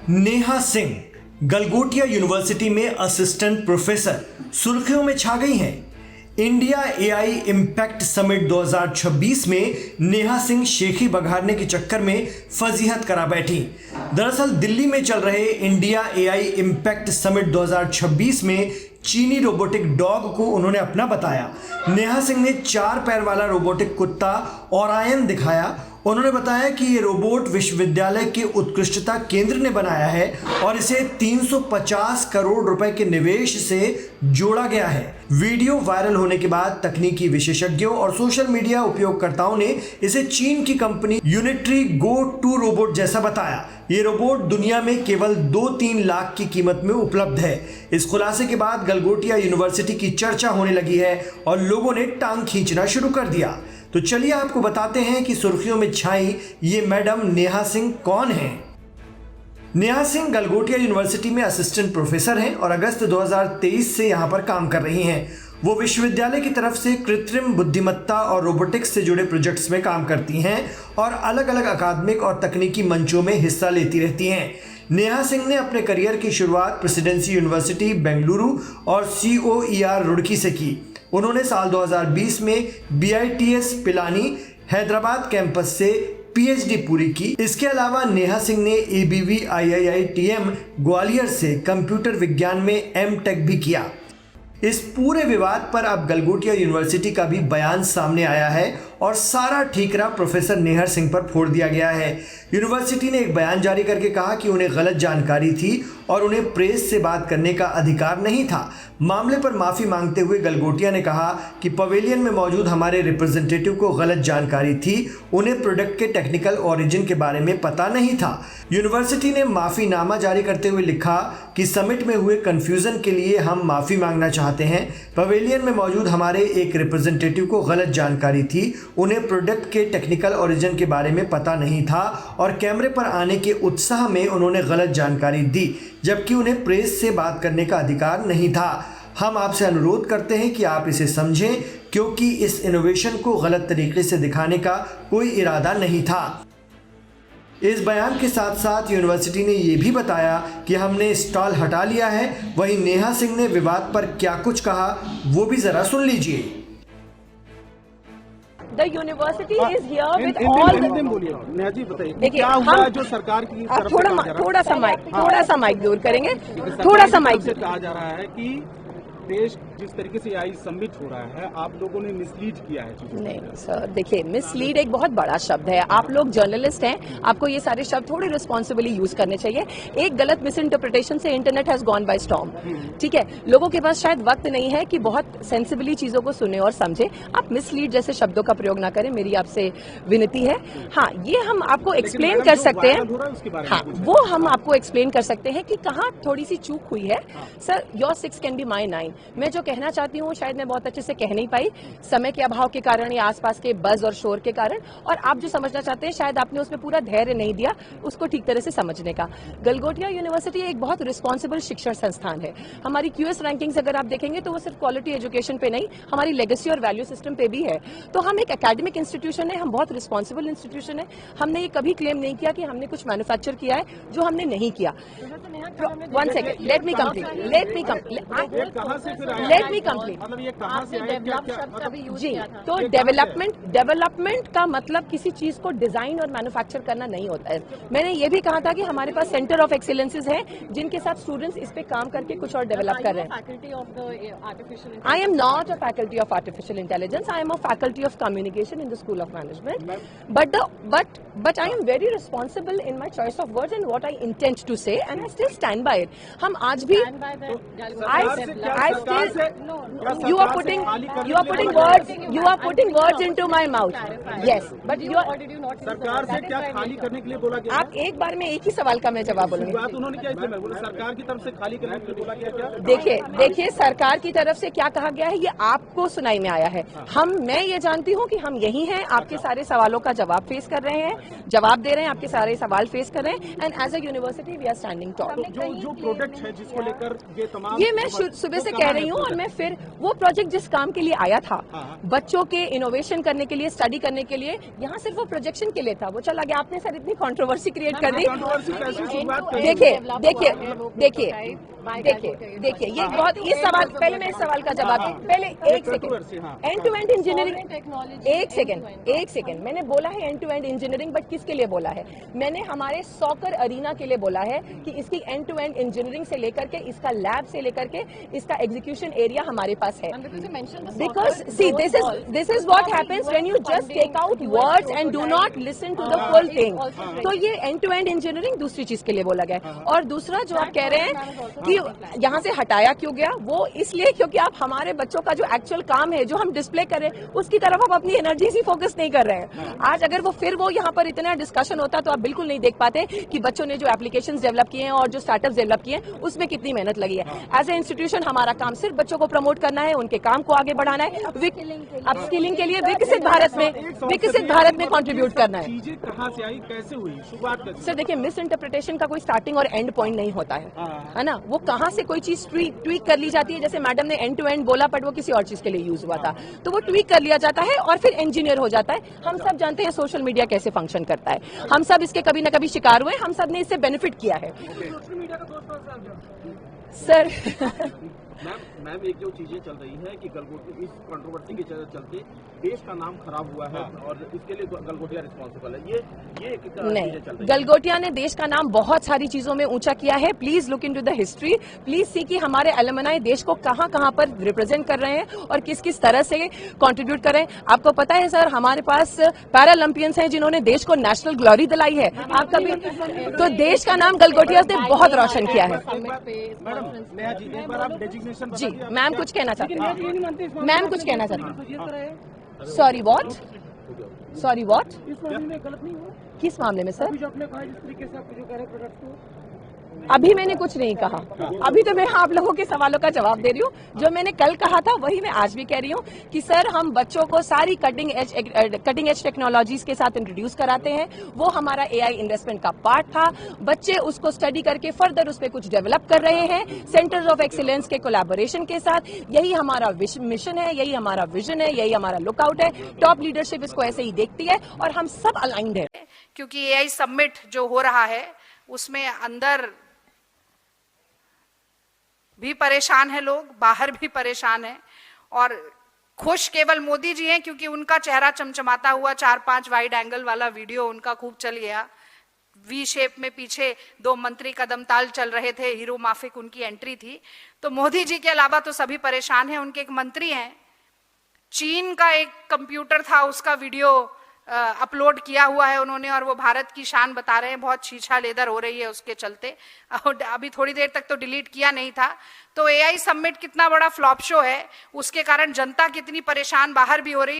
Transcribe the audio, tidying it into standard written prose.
Neha Singh Galgotia university में assistant professor सुर्खियों में छा गई हैं। इंडिया एआई इम्पैक्ट समिट 2026 में नेहा सिंह शेखी बघारने के चक्कर में फजीहत करा बैठी। दरअसल दिल्ली में चल रहे इंडिया एआई इम्पैक्ट समिट 2026 में चीनी रोबोटिक डॉग को उन्होंने अपना बताया। नेहा सिंह ने 4 पैर वाला रोबोटिक कुत्ता ओरायन दिखाया। उन्होंने बताया कि ये रोबोट विश्वविद्यालय के उत्कृष्टता केंद्र ने बनाया है और इसे 350 करोड़ रुपए के निवेश से जोड़ा गया है। वीडियो वायरल होने के बाद तकनीकी विशेषज्ञों और सोशल मीडिया उपयोगकर्ताओं ने इसे चीन की कंपनी यूनिट्री गो 2 रोबोट जैसा बताया। ये रोबोट दुनिया में केवल 2-3 लाख की कीमत में उपलब्ध है। इस खुलासे के बाद गलगोटिया यूनिवर्सिटी की चर्चा होने लगी है और लोगों ने टांग खींचना शुरू कर दिया। तो चलिए आपको बताते हैं कि सुर्खियों में छाई ये मैडम नेहा सिंह कौन है। नेहा सिंह गलगोटिया यूनिवर्सिटी में असिस्टेंट प्रोफेसर हैं और अगस्त 2023 से यहां पर काम कर रही हैं। वो विश्वविद्यालय की तरफ से कृत्रिम बुद्धिमत्ता और रोबोटिक्स से जुड़े प्रोजेक्ट्स में काम करती हैं और अलग अलग अकादमिक और तकनीकी मंचों में हिस्सा लेती रहती हैं। नेहा सिंह ने अपने करियर की शुरुआत प्रेसिडेंसी यूनिवर्सिटी बेंगलुरु और COER रुड़की से की। उन्होंने साल 2020 में BITS पिलानी हैदराबाद कैंपस से PhD पूरी की। इसके अलावा नेहा सिंह ने ABV IIITM ग्वालियर से कंप्यूटर विज्ञान में M.Tech भी किया। इस पूरे विवाद पर अब गलगोटिया यूनिवर्सिटी का भी बयान सामने आया है और सारा ठीकरा प्रोफेसर नेहा सिंह पर फोड़ दिया गया है। यूनिवर्सिटी ने एक बयान जारी करके कहा कि उन्हें गलत जानकारी थी और उन्हें प्रेस से बात करने का अधिकार नहीं था। मामले पर माफी मांगते हुए गलगोटिया ने कहा कि पवेलियन में मौजूद हमारे रिप्रेजेंटेटिव को गलत जानकारी थी, उन्हें प्रोडक्ट के टेक्निकल ओरिजिन के बारे में पता नहीं था। यूनिवर्सिटी ने माफीनामा जारी करते हुए लिखा कि समिट में हुए कंफ्यूजन के लिए हम माफी मांगना चाहते हैं। पवेलियन में मौजूद हमारे एक रिप्रेजेंटेटिव को गलत जानकारी थी, उन्हें प्रोडक्ट के टेक्निकल ओरिजिन के बारे में पता नहीं था और कैमरे पर आने के उत्साह में उन्होंने गलत जानकारी दी, जबकि उन्हें प्रेस से बात करने का अधिकार नहीं था। हम आपसे अनुरोध करते हैं कि आप इसे समझें, क्योंकि इस इनोवेशन को गलत तरीके से दिखाने का कोई इरादा नहीं था। इस बयान के साथ साथ यूनिवर्सिटी ने यह भी बताया कि हमने स्टॉल हटा लिया है। वहीं नेहा सिंह ने विवाद पर क्या कुछ कहा वो भी जरा सुन लीजिए। The university is here with all the. बोलिए नेहा जी, बताइए क्या हुआ है जो सरकार की तरफ से थोड़ा सा माइक दूर करेंगे, थोड़ा सा माइक से कहा जा रहा है कि देश जिस तरीके से AI समिट हो रहा है, आप लोगों ने मिसलीड किया है चीजों। नहीं सर, देखिए मिसलीड एक बहुत बड़ा शब्द है। आप लोग जर्नलिस्ट हैं, आपको ये सारे शब्द थोड़े रिस्पॉन्सिबली यूज करने चाहिए। एक गलत मिस इंटरप्रिटेशन से internet has gone by storm. ठीक है, लोगों के पास शायद वक्त नहीं है कि बहुत सेंसिबली चीजों को सुने और समझे। आप मिसलीड जैसे शब्दों का प्रयोग ना करें, मेरी आपसे विनती है। हाँ, ये हम आपको एक्सप्लेन कर सकते हैं। हाँ, वो हम आपको एक्सप्लेन कर सकते हैं कि कहाँ थोड़ी सी चूक हुई है। Sir, your 6 can be my 9। मैं जो कहना चाहती हूँ शायद मैं बहुत अच्छे से कह नहीं पाई, समय के अभाव के कारण या आसपास के बज और शोर के कारण, और आप जो समझना चाहते हैं शायद आपने उसमें पूरा धैर्य नहीं दिया उसको ठीक तरह से समझने का। गलगोटिया यूनिवर्सिटी एक बहुत रिस्पॉन्सिबल शिक्षण संस्थान है। हमारी QS रैंकिंग्स अगर आप देखेंगे तो वो सिर्फ क्वालिटी एजुकेशन पे नहीं, हमारी लेगेसी और वैल्यू सिस्टम पे भी है। तो हम एक एकेडमिक इंस्टीट्यूशन है, हम बहुत रिस्पॉन्सिबल इंस्टीट्यूशन है। हमने ये कभी क्लेम नहीं किया कि हमने कुछ मैन्युफैक्चर किया है जो हमने नहीं किया। 1 सेकेंड, लेट मी कंप्लीट। मतलब ये कहां से आया? जी, तो डेवलपमेंट का मतलब किसी चीज को डिजाइन और मैन्युफैक्चर करना नहीं होता है। मैंने ये भी कहा था कि हमारे पास सेंटर ऑफ एक्सीलेंसेज हैं जिनके साथ स्टूडेंट्स इस पे काम करके कुछ और डेवलप कर रहे हैं। I am not a faculty of artificial intelligence, I am a faculty of communication in the school of management. But I am very responsible in my choice of words and what I intend to say, and I still stand by it. हम आज भी You are putting words into my mouth. Yes, but सरकार से क्या खाली करने के लिए बोला गया? आप एक बार में एक ही सवाल का मैं जवाब बोलूंगी। बात उन्होंने क्या इसलिए मैं बोला, सरकार की तरफ से खाली करने के लिए बोला गया क्या? देखिए सरकार की तरफ से क्या कहा गया है ये आपको सुनाई में आया है। मैं ये जानती हूँ कि हम यही हैं, आपके सारे सवालों का जवाब फेस कर रहे हैं, जवाब दे रहे हैं, आपके सारे सवाल फेस कर रहे हैं, and as a university we are standing tall. जो प्रोडक्ट है जिसको लेकर ये तमाम, ये मैं सुबह से कह रही हूँ और मैं फिर वो प्रोजेक्ट जिस काम के लिए आया था, हाँ। बच्चों के इनोवेशन करने के लिए, स्टडी करने के लिए, यहाँ सिर्फ वो प्रोजेक्शन के लिए था, वो चला गया। आपने सर इतनी कंट्रोवर्सी क्रिएट कर दी। कंट्रोवर्सी कैसे शुरुआत करी? देखिए ये बहुत, इस सवाल, पहले मैं इस सवाल का जवाब दूं, पहले एक second. End to end engineering, एक सेकंड, मैंने बोला है end to end engineering, but किसके लिए बोला है? मैंने हमारे सॉकर अरीना के लिए बोला है कि इसकी एंड टू एंड इंजीनियरिंग से लेकर के, इसका लैब से लेकर के, इसका एग्जीक्यूशन एरिया हमारे पास है। Because see this is what happens when you just take out words and do not listen to the full thing. तो ये एंड टू एंड इंजीनियरिंग दूसरी चीज के लिए बोला गया है। और दूसरा जो आप कह रहे हैं कि यहाँ से हटाया क्यों गया, वो इसलिए क्योंकि आप हमारे बच्चों का जो एक्चुअल काम है, जो हम डिस्प्ले कर रहे हैं, उसकी तरफ आप अपनी एनर्जी ही फोकस नहीं कर रहे हैं। आज अगर वो फिर वो यहाँ पर इतना डिस्कशन होता तो आप बिल्कुल नहीं देख पाते कि बच्चों ने जो एप्लीकेशंस डेवलप किए हैं और जो स्टार्टअप डेवलप किए हैं उसमें कितनी मेहनत लगी है। एज ए इंस्टीट्यूशन हमारा काम सिर्फ बच्चों को प्रमोट करना है, उनके काम को आगे बढ़ाना है, अपस्किलिंग के लिए विकसित भारत में कंट्रीब्यूट करना है। चीजें कहाँ से आई, कैसे हुई, शुरुआत कैसे? सर देखिए, मिस इंटरप्रिटेशन का कोई स्टार्टिंग और एंड पॉइंट नहीं होता है ना। वो कहाँ से कोई चीज ट्वीक कर ली जाती है, जैसे मैडम ने एंड टू एंड बोला, बट वो किसी और चीज के लिए यूज हुआ था, तो वो ट्वीक कर लिया जाता है और फिर इंजीनियर हो जाता है। हम सब जानते हैं सोशल मीडिया कैसे फंक्शन करता है, हम सब इसके कभी न कभी शिकार हुए, हम सब ने इससे बेनिफिट किया है। सर मैम एक जो चीजें चल रही है कि गलगोटी, इस कंट्रोवर्सी के चलते देश का नाम खराब हुआ है और इसके लिए गलगोटिया रिस्पॉन्सिबल है। ये नहीं, गलगोटिया ने देश का नाम बहुत सारी चीजों में ऊंचा किया है। Please look into the history, please see कि हमारे एलुमनाई देश को कहां कहां पर रिप्रेजेंट कर रहे हैं और किस किस तरह से कंट्रीब्यूट कर रहे हैं। आपको पता है सर, हमारे पास पैरालंपियंस हैं जिन्होंने देश को नेशनल ग्लोरी दिलाई है। आप कभी तो देश का नाम गलगोटिया ने बहुत रोशन किया है। जी मैम कुछ कहना चाहते हैं, मैम कुछ कहना चाहते हैं। Sorry what? इस मामले में गलत नहीं हुआ? किस मामले में सर? अभी जो आपने कहा, जिस तरीके से आप जो कह रहे हैं प्रोडक्ट को, अभी मैंने कुछ नहीं कहा, अभी तो मैं आप लोगों के सवालों का जवाब दे रही हूँ। जो मैंने कल कहा था वही मैं आज भी कह रही हूँ कि सर हम बच्चों को सारी कटिंग एज टेक्नोलॉजीज के साथ इंट्रोड्यूस कराते हैं। वो हमारा एआई इन्वेस्टमेंट का पार्ट था। बच्चे उसको स्टडी करके फर्दर उस पर कुछ डेवलप कर रहे हैं सेंटर्स ऑफ एक्सीलेंस के कोलैबोरेशन के साथ। यही हमारा मिशन है, यही हमारा विजन है, यही हमारा लुकआउट है। टॉप लीडरशिप इसको ऐसे ही देखती है और हम सब अलाइंड है। क्योंकि एआई समिट जो हो रहा है उसमें अंदर भी परेशान है लोग, बाहर भी परेशान है, और खुश केवल मोदी जी हैं क्योंकि उनका चेहरा चमचमाता हुआ 4-5 वाइड एंगल वाला वीडियो उनका खूब चल गया। वी शेप में पीछे 2 मंत्री कदम ताल चल रहे थे, हीरो माफिक उनकी एंट्री थी। तो मोदी जी के अलावा तो सभी परेशान हैं। उनके एक मंत्री हैं, चीन का एक कंप्यूटर था, उसका वीडियो अपलोड किया हुआ है उन्होंने, और वो भारत की शान बता रहे हैं। बहुत छीछा लेदर हो रही है उसके चलते। अभी थोड़ी देर तक तो डिलीट किया नहीं था। तो एआई समिट कितना बड़ा फ्लॉप शो है, उसके कारण जनता कितनी परेशान बाहर भी हो रही है।